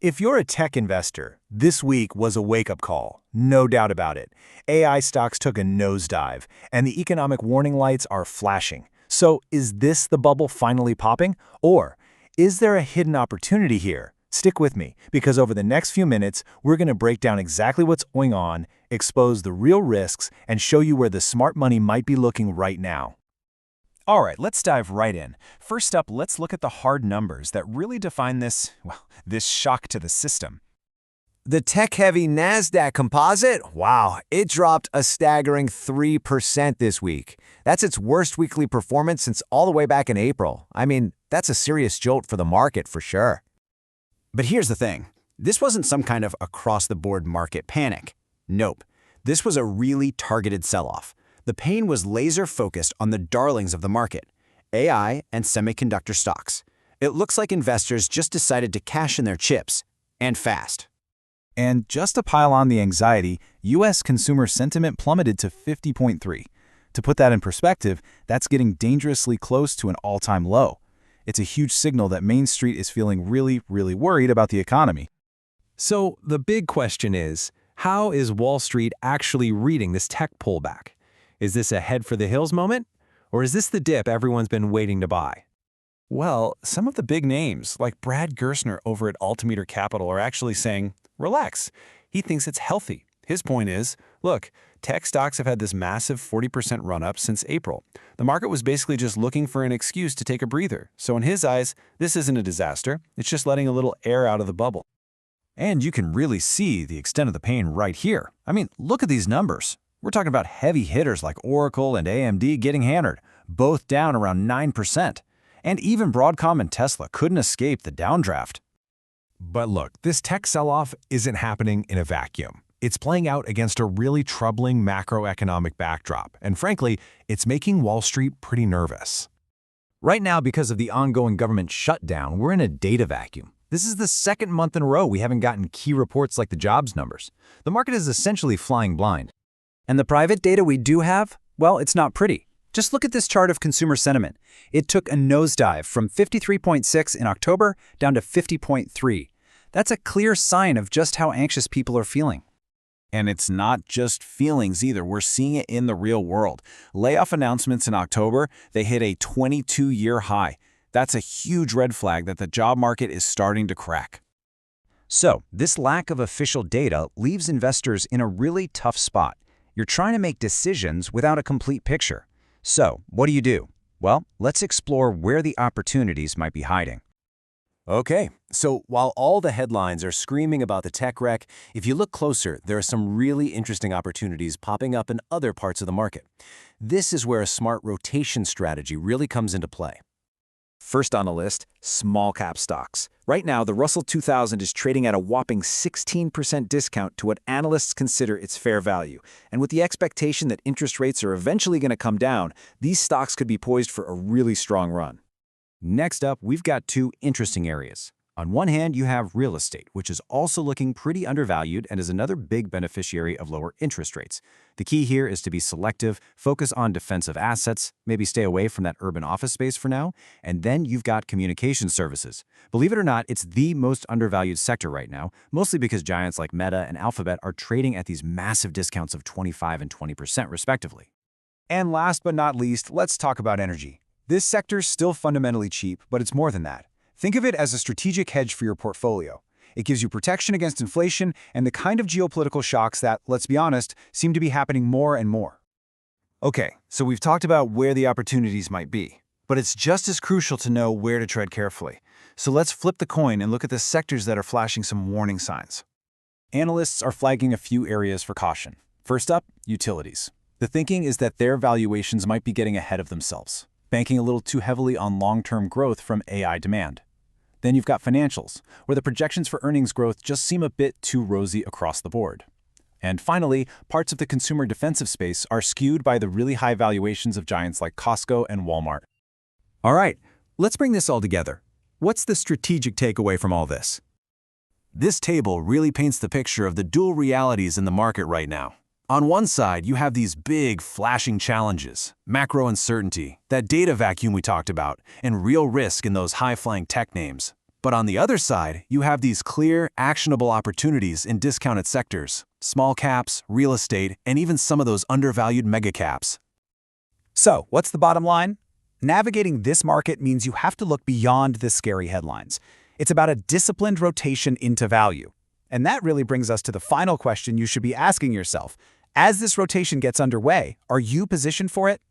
If you're a tech investor, this week was a wake-up call, no doubt about it. AI stocks took a nosedive, and the economic warning lights are flashing. So is this the bubble finally popping? Or is there a hidden opportunity here? Stick with me, because over the next few minutes, we're going to break down exactly what's going on, expose the real risks, and show you where the smart money might be looking right now. All right, let's dive right in. First up, let's look at the hard numbers that really define this shock to the system. The tech-heavy NASDAQ composite? Wow, it dropped a staggering 3% this week. That's its worst weekly performance since all the way back in April. I mean, that's a serious jolt for the market for sure. But here's the thing. This wasn't some kind of across-the-board market panic. Nope. This was a really targeted sell-off. The pain was laser-focused on the darlings of the market, AI and semiconductor stocks. It looks like investors just decided to cash in their chips, and fast. And just to pile on the anxiety, U.S. consumer sentiment plummeted to 50.3. To put that in perspective, that's getting dangerously close to an all-time low. It's a huge signal that Main Street is feeling really worried about the economy. So the big question is, how is Wall Street actually reading this tech pullback? Is this a head for the hills moment? Or is this the dip everyone's been waiting to buy? Well, some of the big names, like Brad Gerstner over at Altimeter Capital, are actually saying, relax. He thinks it's healthy. His point is, look, tech stocks have had this massive 40% run-up since April. The market was basically just looking for an excuse to take a breather. So in his eyes, this isn't a disaster. It's just letting a little air out of the bubble. And you can really see the extent of the pain right here. I mean, look at these numbers. We're talking about heavy hitters like Oracle and AMD getting hammered, both down around 9%. And even Broadcom and Tesla couldn't escape the downdraft. But look, this tech sell-off isn't happening in a vacuum. It's playing out against a really troubling macroeconomic backdrop, and frankly, it's making Wall Street pretty nervous. Right now, because of the ongoing government shutdown, we're in a data vacuum. This is the second month in a row we haven't gotten key reports like the jobs numbers. The market is essentially flying blind. And the private data we do have, well, it's not pretty. Just look at this chart of consumer sentiment. It took a nosedive from 53.6 in October down to 50.3. That's a clear sign of just how anxious people are feeling. And it's not just feelings either. We're seeing it in the real world. Layoff announcements in October, they hit a 22-year high. That's a huge red flag that the job market is starting to crack. So, this lack of official data leaves investors in a really tough spot. You're trying to make decisions without a complete picture. So, what do? Well, let's explore where the opportunities might be hiding. Okay, so while all the headlines are screaming about the tech wreck, if you look closer, there are some really interesting opportunities popping up in other parts of the market. This is where a smart rotation strategy really comes into play. First on the list, small cap stocks. Right now, the Russell 2000 is trading at a whopping 16% discount to what analysts consider its fair value. And with the expectation that interest rates are eventually going to come down, these stocks could be poised for a really strong run. Next up, we've got two interesting areas. On one hand, you have real estate, which is also looking pretty undervalued and is another big beneficiary of lower interest rates. The key here is to be selective, focus on defensive assets, maybe stay away from that urban office space for now, and then you've got communication services. Believe it or not, it's the most undervalued sector right now, mostly because giants like Meta and Alphabet are trading at these massive discounts of 25% and 20% respectively. And last but not least, let's talk about energy. This sector's still fundamentally cheap, but it's more than that. Think of it as a strategic hedge for your portfolio. It gives you protection against inflation and the kind of geopolitical shocks that, let's be honest, seem to be happening more and more. Okay, so we've talked about where the opportunities might be, but it's just as crucial to know where to tread carefully. So let's flip the coin and look at the sectors that are flashing some warning signs. Analysts are flagging a few areas for caution. First up, utilities. The thinking is that their valuations might be getting ahead of themselves, banking a little too heavily on long-term growth from AI demand. Then you've got financials, where the projections for earnings growth just seem a bit too rosy across the board. And finally, parts of the consumer defensive space are skewed by the really high valuations of giants like Costco and Walmart. All right, let's bring this all together. What's the strategic takeaway from all this? This table really paints the picture of the dual realities in the market right now. On one side, you have these big, flashing challenges, macro uncertainty, that data vacuum we talked about, and real risk in those high-flying tech names. But on the other side, you have these clear, actionable opportunities in discounted sectors, small caps, real estate, and even some of those undervalued mega caps. So, what's the bottom line? Navigating this market means you have to look beyond the scary headlines. It's about a disciplined rotation into value. And that really brings us to the final question you should be asking yourself. As this rotation gets underway, are you positioned for it?